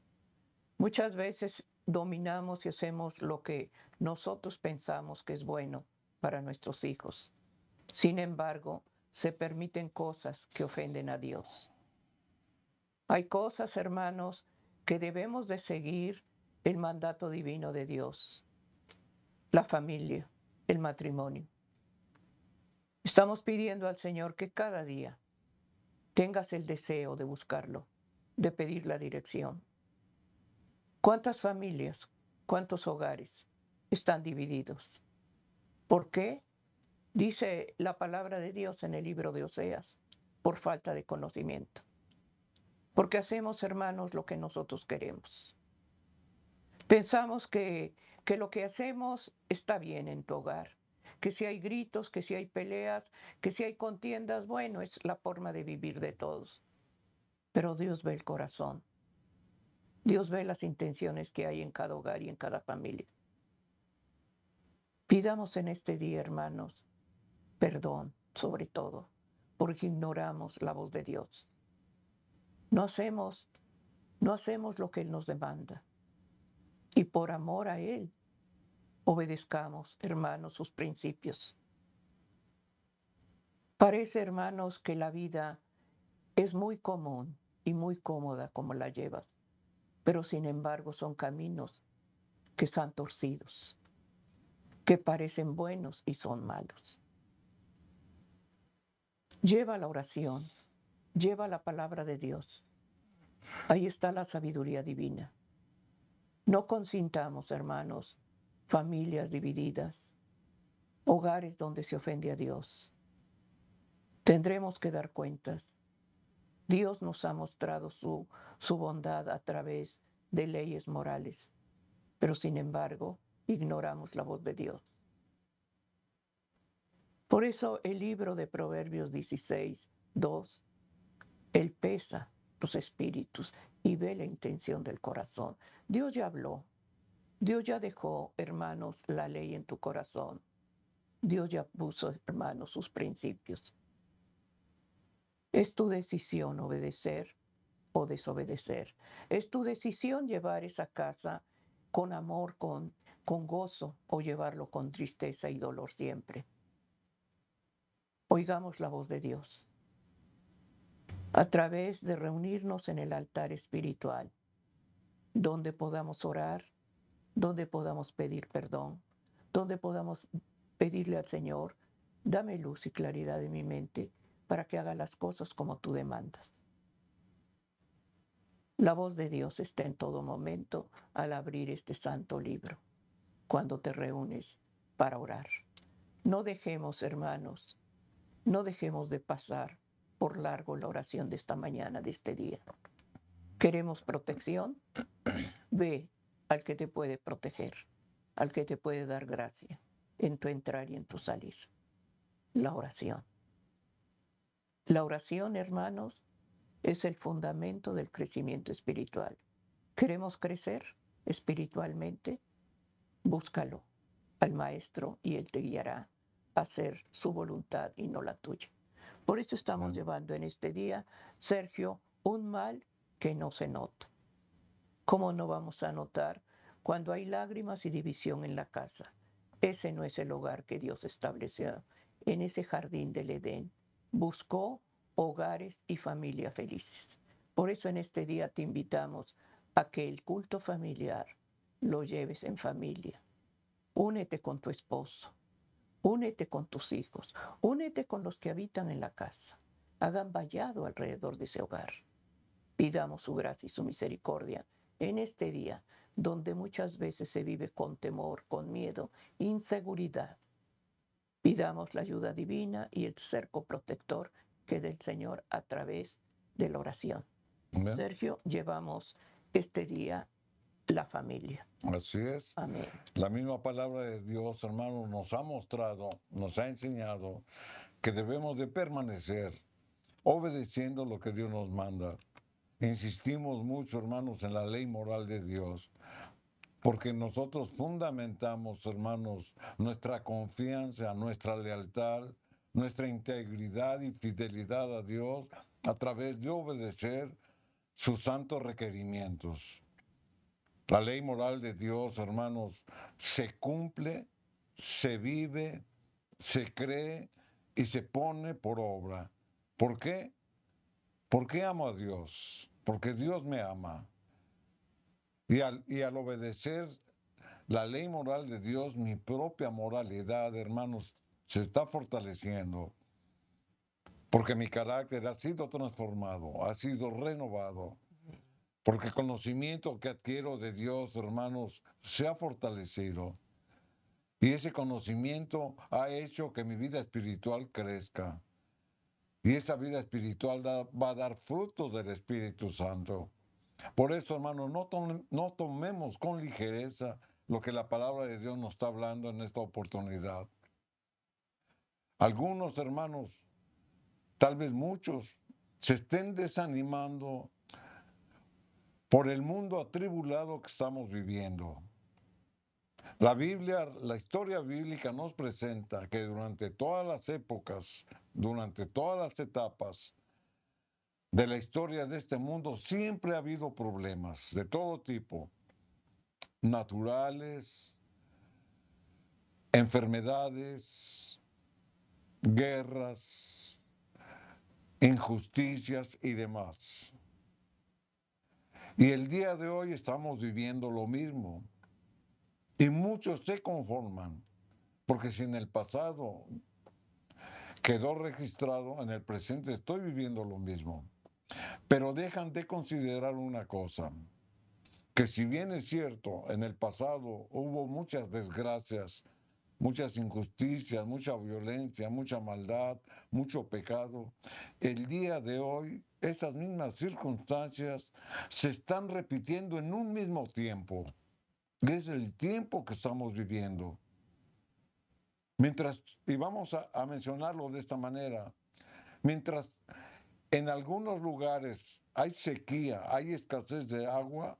Muchas veces dominamos y hacemos lo que nosotros pensamos que es bueno para nuestros hijos. Sin embargo, se permiten cosas que ofenden a Dios. Hay cosas, hermanos, que debemos de seguir el mandato divino de Dios. La familia, el matrimonio. Estamos pidiendo al Señor que cada día tengas el deseo de buscarlo, de pedir la dirección. ¿Cuántas familias, cuántos hogares están divididos? ¿Por qué? Dice la palabra de Dios en el libro de Oseas, por falta de conocimiento. Porque hacemos, hermanos, lo que nosotros queremos. Pensamos que lo que hacemos está bien en tu hogar, que si hay gritos, que si hay peleas, que si hay contiendas, bueno, es la forma de vivir de todos. Pero Dios ve el corazón. Dios ve las intenciones que hay en cada hogar y en cada familia. Pidamos en este día, hermanos, perdón, sobre todo, porque ignoramos la voz de Dios. No hacemos lo que Él nos demanda. Y por amor a Él, obedezcamos, hermanos, sus principios. Parece, hermanos, que la vida es muy común y muy cómoda como la llevas, pero sin embargo son caminos que están torcidos, que parecen buenos y son malos. Lleva la oración, lleva la palabra de Dios. Ahí está la sabiduría divina. No consintamos, hermanos, familias divididas, hogares donde se ofende a Dios. Tendremos que dar cuentas. Dios nos ha mostrado su bondad a través de leyes morales, pero sin embargo ignoramos la voz de Dios. Por eso el libro de Proverbios 16:2, Él pesa los espíritus y ve la intención del corazón. Dios ya habló, Dios ya dejó, hermanos, la ley en tu corazón. Dios ya puso, hermanos, sus principios. Es tu decisión obedecer o desobedecer. Es tu decisión llevar esa casa con amor, con gozo, o llevarlo con tristeza y dolor siempre. Oigamos la voz de Dios a través de reunirnos en el altar espiritual, donde podamos orar, donde podamos pedir perdón, donde podamos pedirle al Señor, dame luz y claridad en mi mente para que haga las cosas como tú demandas. La voz de Dios está en todo momento al abrir este santo libro, cuando te reúnes para orar. No dejemos, hermanos, no dejemos de pasar por largo la oración de esta mañana, de este día. ¿Queremos protección? Ve al que te puede proteger, al que te puede dar gracia en tu entrar y en tu salir. La oración. La oración, hermanos, es el fundamento del crecimiento espiritual. ¿Queremos crecer espiritualmente? Búscalo al Maestro y Él te guiará a hacer su voluntad y no la tuya. Por eso estamos llevando en este día, Sergio, un mal que no se nota. ¿Cómo no vamos a notar cuando hay lágrimas y división en la casa? Ese no es el hogar que Dios estableció. En ese jardín del Edén buscó hogares y familias felices. Por eso en este día te invitamos a que el culto familiar lo lleves en familia. Únete con tu esposo, únete con tus hijos, únete con los que habitan en la casa. Hagan vallado alrededor de ese hogar. Pidamos su gracia y su misericordia en este día, donde muchas veces se vive con temor, con miedo, inseguridad. Pidamos la ayuda divina y el cerco protector que del Señor a través de la oración. Amén. Sergio, llevamos este día la familia. Así es. Amén. La misma palabra de Dios, hermanos, nos ha mostrado, nos ha enseñado que debemos de permanecer obedeciendo lo que Dios nos manda. Insistimos mucho, hermanos, en la ley moral de Dios, porque nosotros fundamentamos, hermanos, nuestra confianza, nuestra lealtad, nuestra integridad y fidelidad a Dios a través de obedecer sus santos requerimientos. La ley moral de Dios, hermanos, se cumple, se vive, se cree y se pone por obra. ¿Por qué? Porque amo a Dios, porque Dios me ama. Y al obedecer la ley moral de Dios, mi propia moralidad, hermanos, se está fortaleciendo. Porque mi carácter ha sido transformado, ha sido renovado. Porque el conocimiento que adquiero de Dios, hermanos, se ha fortalecido. Y ese conocimiento ha hecho que mi vida espiritual crezca. Y esa vida espiritual va a dar frutos del Espíritu Santo. Por eso, hermanos, no tomemos con ligereza lo que la palabra de Dios nos está hablando en esta oportunidad. Algunos hermanos, tal vez muchos, se estén desanimando por el mundo atribulado que estamos viviendo. La historia bíblica nos presenta que durante todas las épocas, durante todas las etapas de la historia de este mundo, siempre ha habido problemas de todo tipo, naturales, enfermedades, guerras, injusticias y demás. Y el día de hoy estamos viviendo lo mismo. Y muchos se conforman, porque si en el pasado quedó registrado, en el presente estoy viviendo lo mismo. Pero dejan de considerar una cosa, que si bien es cierto, en el pasado hubo muchas desgracias, muchas injusticias, mucha violencia, mucha maldad, mucho pecado, el día de hoy esas mismas circunstancias se están repitiendo en un mismo tiempo. Es el tiempo que estamos viviendo. Mientras, y vamos a mencionarlo de esta manera, mientras en algunos lugares hay sequía, hay escasez de agua,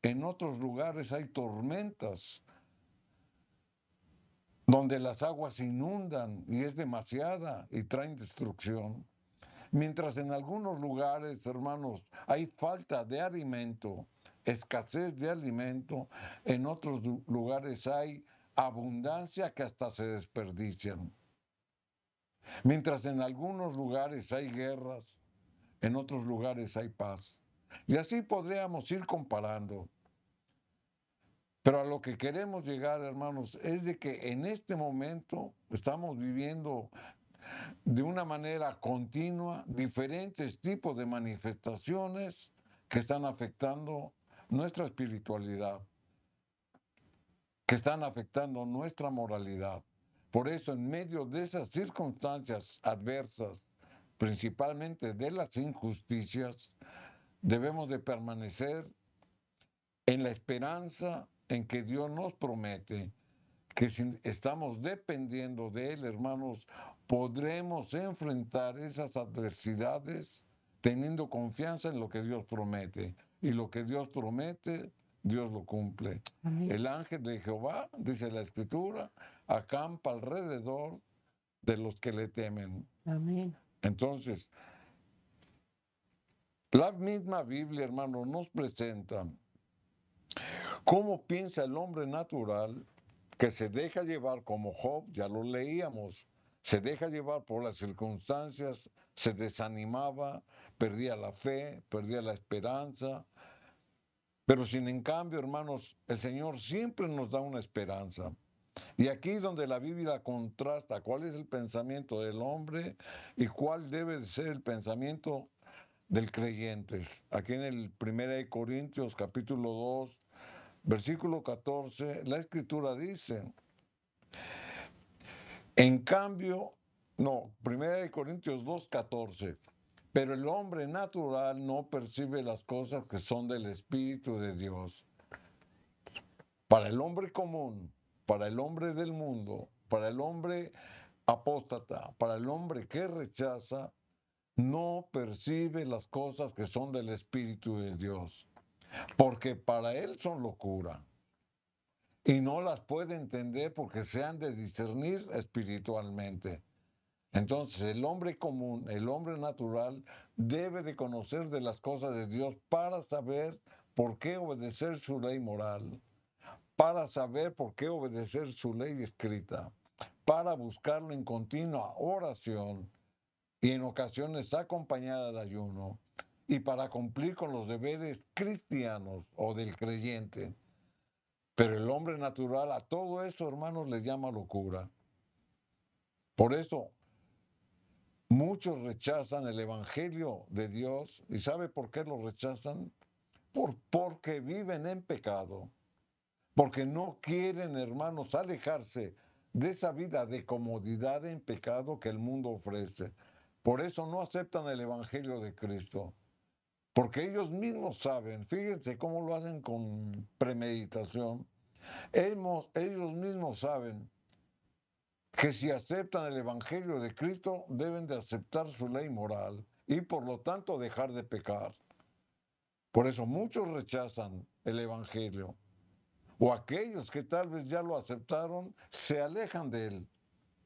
en otros lugares hay tormentas donde las aguas se inundan y es demasiada y traen destrucción. Mientras en algunos lugares, hermanos, hay falta de alimento, escasez de alimento, en otros lugares hay abundancia que hasta se desperdician. Mientras en algunos lugares hay guerras, en otros lugares hay paz. Y así podríamos ir comparando. Pero a lo que queremos llegar, hermanos, es de que en este momento estamos viviendo de una manera continua diferentes tipos de manifestaciones que están afectando nuestra espiritualidad, que están afectando nuestra moralidad. Por eso, en medio de esas circunstancias adversas, principalmente de las injusticias, debemos de permanecer en la esperanza en que Dios nos promete que si estamos dependiendo de Él, hermanos, podremos enfrentar esas adversidades teniendo confianza en lo que Dios promete. Y lo que Dios promete, Dios lo cumple. Amén. El ángel de Jehová, dice la Escritura, acampa alrededor de los que le temen. Amén. Entonces, la misma Biblia, hermano, nos presenta cómo piensa el hombre natural que se deja llevar como Job, ya lo leíamos, se deja llevar por las circunstancias, se desanimaba, perdía la fe, perdía la esperanza. Pero sin en cambio, hermanos, el Señor siempre nos da una esperanza. Y aquí donde la Biblia contrasta cuál es el pensamiento del hombre y cuál debe ser el pensamiento del creyente. Aquí en el 1 Corintios capítulo 2, versículo 14, la Escritura dice, en cambio, no, 1 Corintios 2, 14, pero el hombre natural no percibe las cosas que son del Espíritu de Dios. Para el hombre común, para el hombre del mundo, para el hombre apóstata, para el hombre que rechaza, no percibe las cosas que son del Espíritu de Dios, porque para él son locura y no las puede entender porque se han de discernir espiritualmente. Entonces el hombre común, el hombre natural, debe de conocer de las cosas de Dios para saber por qué obedecer su ley moral, para saber por qué obedecer su ley escrita, para buscarlo en continua oración y en ocasiones acompañada de ayuno, y para cumplir con los deberes cristianos o del creyente. Pero el hombre natural a todo eso, hermanos, le llama locura. Por eso, muchos rechazan el Evangelio de Dios. ¿Y sabe por qué lo rechazan? Porque viven en pecado. Porque no quieren, hermanos, alejarse de esa vida de comodidad en pecado que el mundo ofrece. Por eso no aceptan el Evangelio de Cristo. Porque ellos mismos saben, fíjense cómo lo hacen con premeditación. Ellos mismos saben que si aceptan el Evangelio de Cristo deben de aceptar su ley moral y por lo tanto dejar de pecar. Por eso muchos rechazan el Evangelio. o aquellos que tal vez ya lo aceptaron, se alejan de Él.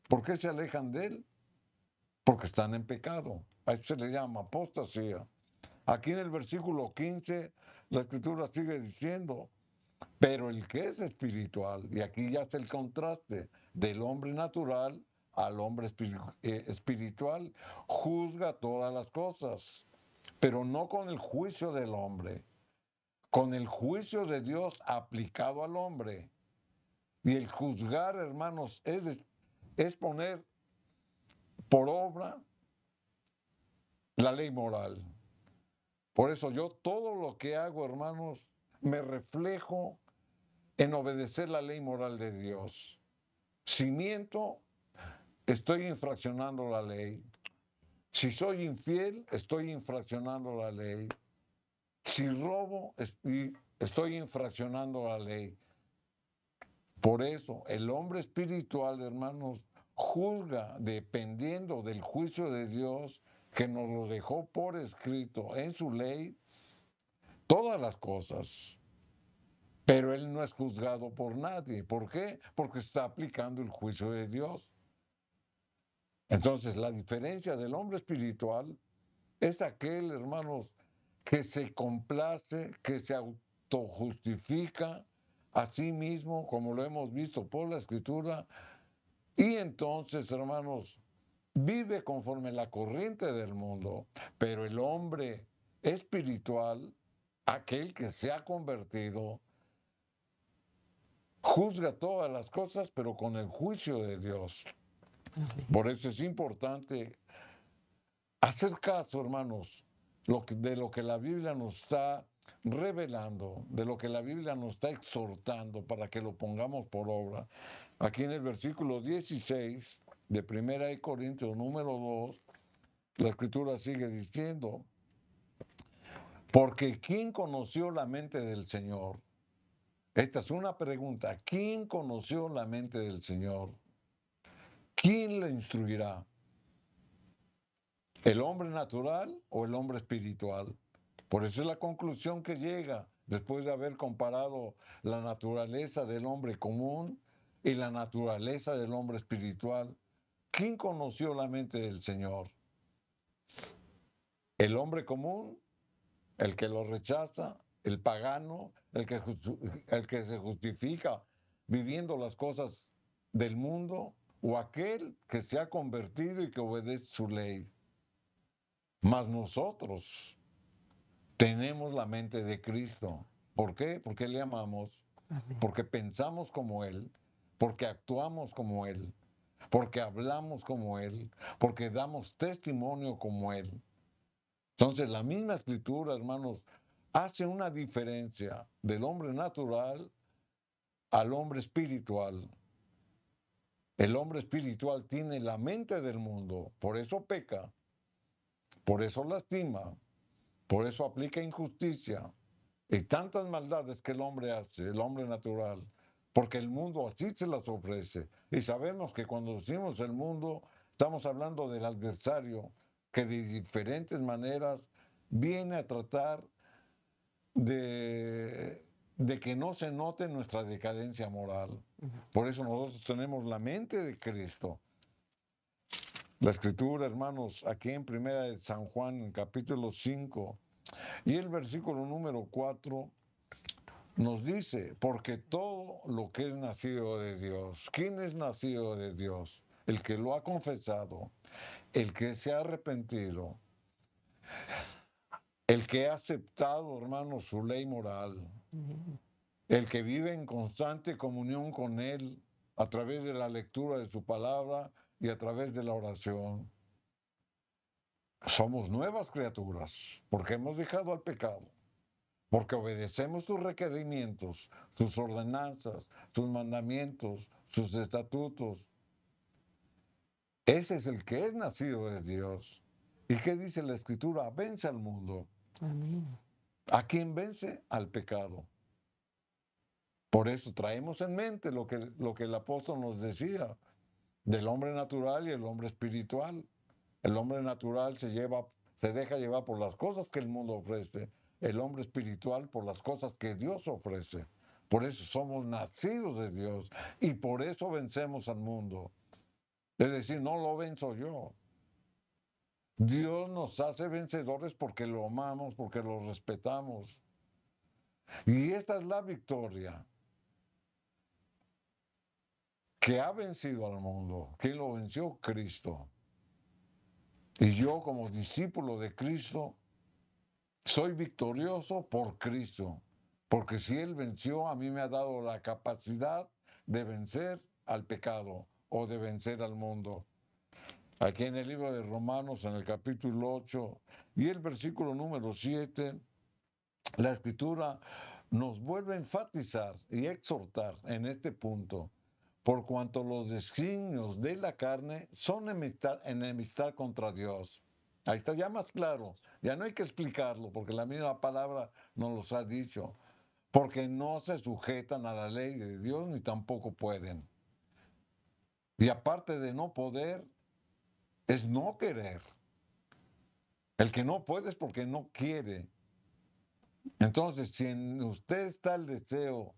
¿Por qué se alejan de Él? Porque están en pecado. A eso se le llama apostasía. Aquí en el versículo 15, la Escritura sigue diciendo, pero el que es espiritual, y aquí ya está el contraste del hombre natural al hombre espiritual, juzga todas las cosas, pero no con el juicio del hombre, con el juicio de Dios aplicado al hombre. Y el juzgar, hermanos, es poner por obra la ley moral. Por eso yo todo lo que hago, hermanos, me reflejo en obedecer la ley moral de Dios. Si miento, estoy infraccionando la ley. Si soy infiel, estoy infraccionando la ley. Si robo, estoy infraccionando la ley. Por eso, el hombre espiritual, hermanos, juzga dependiendo del juicio de Dios, que nos lo dejó por escrito en su ley, todas las cosas. Pero él no es juzgado por nadie. ¿Por qué? Porque está aplicando el juicio de Dios. Entonces, la diferencia del hombre espiritual es aquel, hermanos, que se complace, que se autojustifica a sí mismo, como lo hemos visto por la Escritura, y entonces, hermanos, vive conforme la corriente del mundo. Pero el hombre espiritual, aquel que se ha convertido, juzga todas las cosas, pero con el juicio de Dios. Por eso es importante hacer caso, hermanos, de lo que la Biblia nos está revelando, de lo que la Biblia nos está exhortando para que lo pongamos por obra. Aquí en el versículo 16 de 1 Corintios número 2, la Escritura sigue diciendo, porque ¿quién conoció la mente del Señor? Esta es una pregunta. ¿Quién conoció la mente del Señor? ¿Quién le instruirá? ¿El hombre natural o el hombre espiritual? Por eso es la conclusión que llega después de haber comparado la naturaleza del hombre común y la naturaleza del hombre espiritual. ¿Quién conoció la mente del Señor? ¿El hombre común? ¿El que lo rechaza? ¿El pagano? ¿El que se justifica viviendo las cosas del mundo? ¿O aquel que se ha convertido y que obedece su ley? Mas nosotros tenemos la mente de Cristo. ¿Por qué? Porque le amamos, porque pensamos como Él, porque actuamos como Él, porque hablamos como Él, porque damos testimonio como Él. Entonces, la misma Escritura, hermanos, hace una diferencia del hombre natural al hombre espiritual. El hombre espiritual tiene la mente del mundo, por eso peca, por eso lastima, por eso aplica injusticia y tantas maldades que el hombre hace, el hombre natural, porque el mundo así se las ofrece. Y sabemos que cuando decimos el mundo, estamos hablando del adversario que de diferentes maneras viene a tratar de que no se note nuestra decadencia moral. Por eso nosotros tenemos la mente de Cristo. La Escritura, hermanos, aquí en Primera de San Juan, en capítulo 5, y el versículo número 4, nos dice, porque todo lo que es nacido de Dios, ¿quién es nacido de Dios? El que lo ha confesado, el que se ha arrepentido, el que ha aceptado, hermanos, su ley moral, el que vive en constante comunión con Él a través de la lectura de su palabra y a través de la oración. Somos nuevas criaturas porque hemos dejado al pecado, porque obedecemos sus requerimientos, sus ordenanzas, sus mandamientos, sus estatutos. Ese es el que es nacido de Dios. ¿Y qué dice la Escritura? Vence al mundo. Amén. ¿A quién vence? Al pecado. Por eso traemos en mente lo que el apóstol nos decía del hombre natural y el hombre espiritual. El hombre natural se deja llevar por las cosas que el mundo ofrece. El hombre espiritual por las cosas que Dios ofrece. Por eso somos nacidos de Dios y por eso vencemos al mundo. Es decir, no lo venzo yo. Dios nos hace vencedores porque lo amamos, porque lo respetamos. Y esta es la victoria que ha vencido al mundo. ¿Quién lo venció? Cristo. Y yo como discípulo de Cristo soy victorioso por Cristo. Porque si Él venció, a mí me ha dado la capacidad de vencer al pecado o de vencer al mundo. Aquí en el libro de Romanos, en el capítulo 8 y el versículo número 7, la Escritura nos vuelve a enfatizar y exhortar en este punto, por cuanto los designios de la carne son enemistad contra Dios. Ahí está ya más claro, ya no hay que explicarlo, porque la misma palabra nos los ha dicho, porque no se sujetan a la ley de Dios ni tampoco pueden. Y aparte de no poder, es no querer. El que no puede es porque no quiere. Entonces, si en usted está el deseo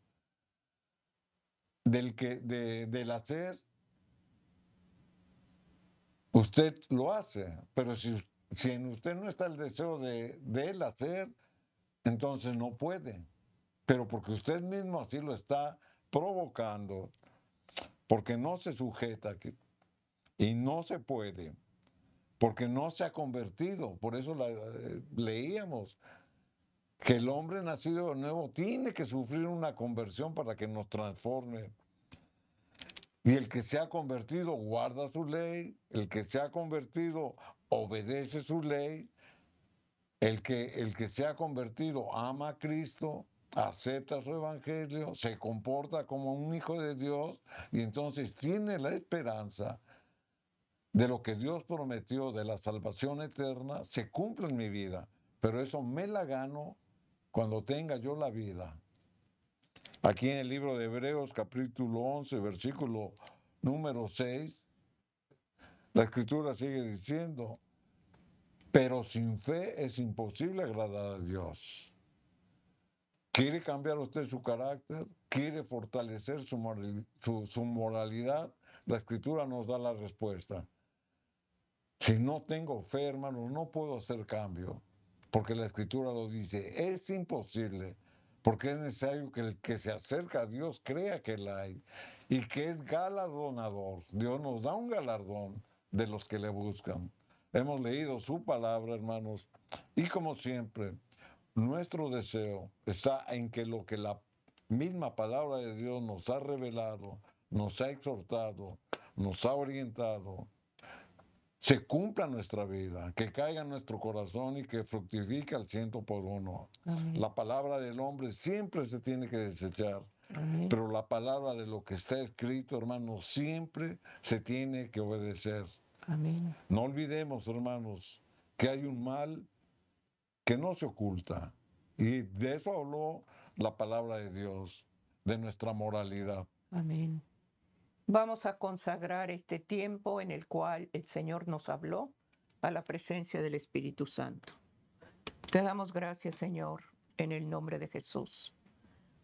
del hacer, usted lo hace. Pero si en usted no está el deseo del hacer, entonces no puede. Pero porque usted mismo así lo está provocando, porque no se sujeta y no se puede, porque no se ha convertido. Por eso leíamos que el hombre nacido de nuevo tiene que sufrir una conversión para que nos transforme. Y el que se ha convertido guarda su ley, el que se ha convertido obedece su ley, el que se ha convertido ama a Cristo, acepta su evangelio, se comporta como un hijo de Dios y entonces tiene la esperanza de lo que Dios prometió de la salvación eterna, se cumple en mi vida, pero eso me la gano cuando tenga yo la vida. Aquí en el libro de Hebreos capítulo 11, versículo número 6, la Escritura sigue diciendo, pero sin fe es imposible agradar a Dios. ¿Quiere cambiar usted su carácter? ¿Quiere fortalecer su moralidad? La Escritura nos da la respuesta. Si no tengo fe, hermanos, no puedo hacer cambio, porque la Escritura lo dice. Es imposible, porque es necesario que el que se acerca a Dios crea que la hay y que es galardonador. Dios nos da un galardón de los que le buscan. Hemos leído su palabra, hermanos, y como siempre, nuestro deseo está en que lo que la misma palabra de Dios nos ha revelado, nos ha exhortado, nos ha orientado, se cumpla nuestra vida, que caiga en nuestro corazón y que fructifique al 100 por 1. Amén. La palabra del hombre siempre se tiene que desechar, Amén. pero la palabra de lo que está escrito, hermanos, siempre se tiene que obedecer. Amén. No olvidemos, hermanos, que hay un mal que no se oculta. Y de eso habló la palabra de Dios, de nuestra moralidad. Amén. Vamos a consagrar este tiempo en el cual el Señor nos habló a la presencia del Espíritu Santo. Te damos gracias, Señor, en el nombre de Jesús.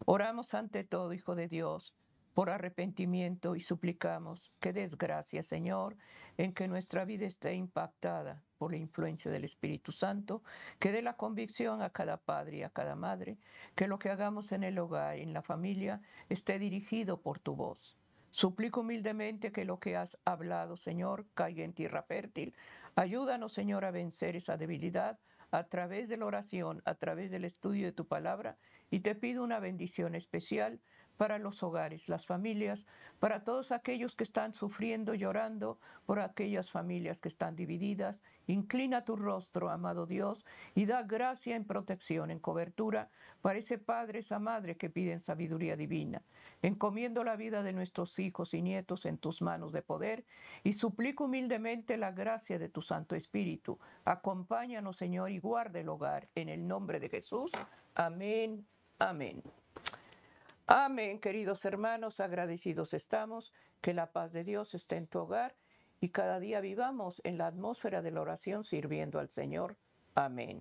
Oramos ante todo, Hijo de Dios, por arrepentimiento y suplicamos que des gracias, Señor, en que nuestra vida esté impactada por la influencia del Espíritu Santo, que dé la convicción a cada padre y a cada madre, que lo que hagamos en el hogar y en la familia esté dirigido por tu voz. Suplico humildemente que lo que has hablado, Señor, caiga en tierra fértil. Ayúdanos, Señor, a vencer esa debilidad a través de la oración, a través del estudio de tu palabra, y te pido una bendición especial para los hogares, las familias, para todos aquellos que están sufriendo, llorando, por aquellas familias que están divididas. Inclina tu rostro, amado Dios, y da gracia en protección, en cobertura, para ese padre, esa madre que piden sabiduría divina. Encomiendo la vida de nuestros hijos y nietos en tus manos de poder y suplico humildemente la gracia de tu Santo Espíritu. Acompáñanos, Señor, y guarda el hogar. En el nombre de Jesús. Amén. Amén. Amén, queridos hermanos, agradecidos estamos, que la paz de Dios esté en tu hogar y cada día vivamos en la atmósfera de la oración sirviendo al Señor. Amén.